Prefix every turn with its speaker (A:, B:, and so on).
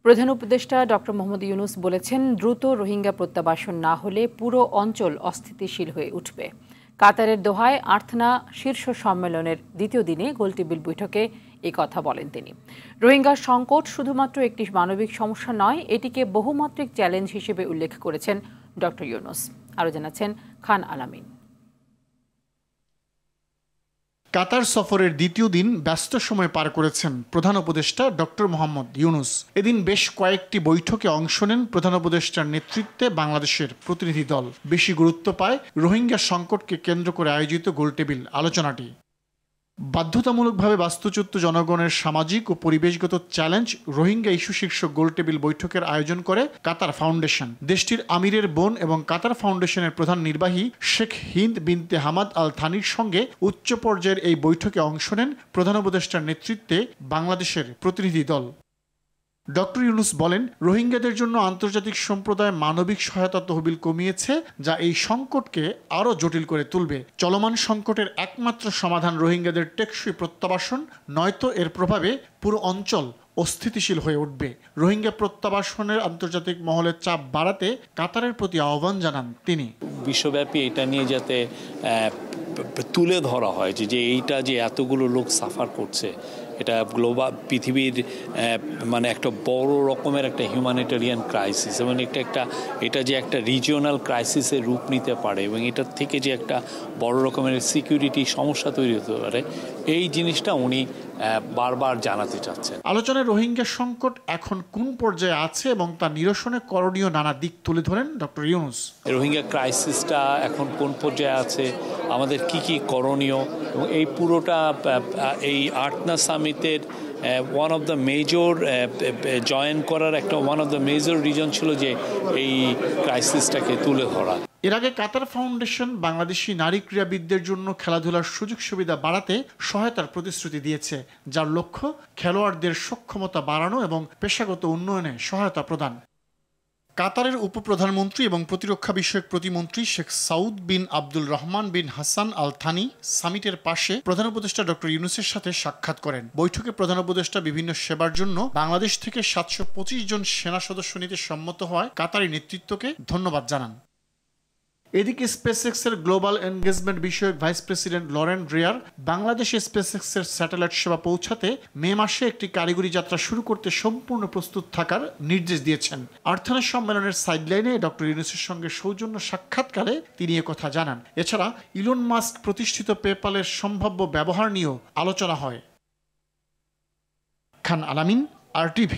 A: প্রধান উপদেষ্টা ডক্টর মোহাম্মদ ইউনূস বলেছেন, দ্রুত রোহিঙ্গা প্রত্যাবাসন না হলে পুরো অঞ্চল অস্থিতিশীল হয়ে উঠবে। কাতারের দোহায় আর্থনা শীর্ষ সম্মেলনের দ্বিতীয় দিনে গোলটেবিল বৈঠকে এই কথা বলেন তিনি। রোহিঙ্গা সংকট শুধুমাত্র একটি মানবিক সমস্যা নয়, এটিকে বহুমাত্রিক চ্যালেঞ্জ হিসেবে উল্লেখ করেছেন ডক্টর ইউনূস। আরও জানাচ্ছেন খান আলামিন।
B: কাতার সফরের দ্বিতীয় দিন ব্যস্ত সময় পার করেছেন প্রধান উপদেষ্টা ডক্টর মোহাম্মদ ইউনূস। এদিন বেশ কয়েকটি বৈঠকে অংশ নেন প্রধান উপদেষ্টার নেতৃত্বে বাংলাদেশের প্রতিনিধি দল। বেশি গুরুত্ব পায় রোহিঙ্গা সংকটকে কেন্দ্র করে আয়োজিত গোলটেবিল আলোচনাটি। বাধ্যতামূলকভাবে বাস্তুচ্যুত জনগণের সামাজিক ও পরিবেশগত চ্যালেঞ্জ রোহিঙ্গা ইস্যু শীর্ষক গোলটেবিল বৈঠকের আয়োজন করে কাতার ফাউন্ডেশন। দেশটির আমিরের বোন এবং কাতার ফাউন্ডেশনের প্রধান নির্বাহী শেখ হিন্দ বিনতে হামাদ আল থানির সঙ্গে উচ্চ পর্যায়ের এই বৈঠকে অংশ নেন প্রধান উপদেষ্টার নেতৃত্বে বাংলাদেশের প্রতিনিধি দল। ডক্টর ইউনূস বলেন, রোহিঙ্গাদের জন্য আন্তর্জাতিক সম্প্রদায় মানবিক সহায়তা তহবিল কমিয়েছে, যা এই সংকটকে আরও জটিল করে তুলবে। চলমান সংকটের একমাত্র সমাধান রোহিঙ্গাদের টেকসই প্রত্যাবাসন, নয়তো এর প্রভাবে পুরো অঞ্চল অস্থিতিশীল হয়ে উঠবে। রোহিঙ্গা প্রত্যাবাসনের আন্তর্জাতিক মহলের চাপ বাড়াতে কাতারের প্রতি আহ্বান জানান তিনি।
C: বিশ্বব্যাপী এটা নিয়ে যাতে তুলে ধরা হয় যে এইটা যে এতগুলো লোক সাফার করছে, এটা গ্লোবাল পৃথিবীর মানে একটা বড় রকমের একটা হিউম্যানিটেরিয়ান ক্রাইসিস, এবং এটা যে একটা রিজিওনাল ক্রাইসিসের রূপ নিতে পারে, এবং এটার থেকে যে একটা বড় রকমের সিকিউরিটি সমস্যা তৈরি হতে পারে, এই জিনিসটা উনি বারবার জানাতে চাচ্ছেন।
B: আলোচনায় রোহিঙ্গা সংকট এখন কোন পর্যায়ে আছে এবং তা নিরসনে করণীয় নানা দিক তুলে ধরেন ডক্টর ইউনূস।
C: রোহিঙ্গা ক্রাইসিসটা এখন কোন পর্যায়ে আছে, আমাদের কি করণীয়, এবং এই পুরোটা এই আর্থনা সামিটের one of the major join করার একটা one of the major reason ছিল যে এই ক্রাইসিসটাকে তুলে ধরা।
B: এর আগে কাতার ফাউন্ডেশন বাংলাদেশি নারী ক্রীড়াবিদদের জন্য খেলাধুলার সুযোগ সুবিধা বাড়াতে সহায়তার প্রতিশ্রুতি দিয়েছে, যার লক্ষ্য খেলোয়াড়দের সক্ষমতা বাড়ানো এবং পেশাগত উন্নয়নে সহায়তা প্রদান। কাতারের উপপ্রধানমন্ত্রী এবং প্রতিরক্ষা বিষয়ক প্রতিমন্ত্রী শেখ সাউদ বিন আব্দুল রহমান বিন হাসান আল থানি সামিটের পাশে প্রধান উপদেষ্টা ডক্টর ইউনূসের সাথে সাক্ষাৎ করেন। বৈঠকে প্রধান উপদেষ্টা বিভিন্ন সেবার জন্য বাংলাদেশ থেকে 725 জন সেনা সদস্য নিতে সম্মত হওয়ায় কাতারি নেতৃত্বকে ধন্যবাদ জানান। এদিকে স্পেসএক্সের গ্লোবাল এনগেজমেন্ট বিষয়ক ভাইস প্রেসিডেন্ট লরেন রিয়ার বাংলাদেশে স্পেসএক্সের স্যাটেলাইট সেবা পৌঁছাতে মে মাসে একটি কারিগরি যাত্রা শুরু করতে সম্পূর্ণ প্রস্তুত থাকার নির্দেশ দিয়েছেন। আর্থনা সম্মেলনের সাইডলাইনে ডক্টর ইউনূসের সঙ্গে সৌজন্য সাক্ষাৎকারে তিনি একথা জানান। এছাড়া ইলন মাস্ক প্রতিষ্ঠিত পেপ্যালের সম্ভাব্য ব্যবহার নিয়েও আলোচনা হয়। খান আলামিন, RTV।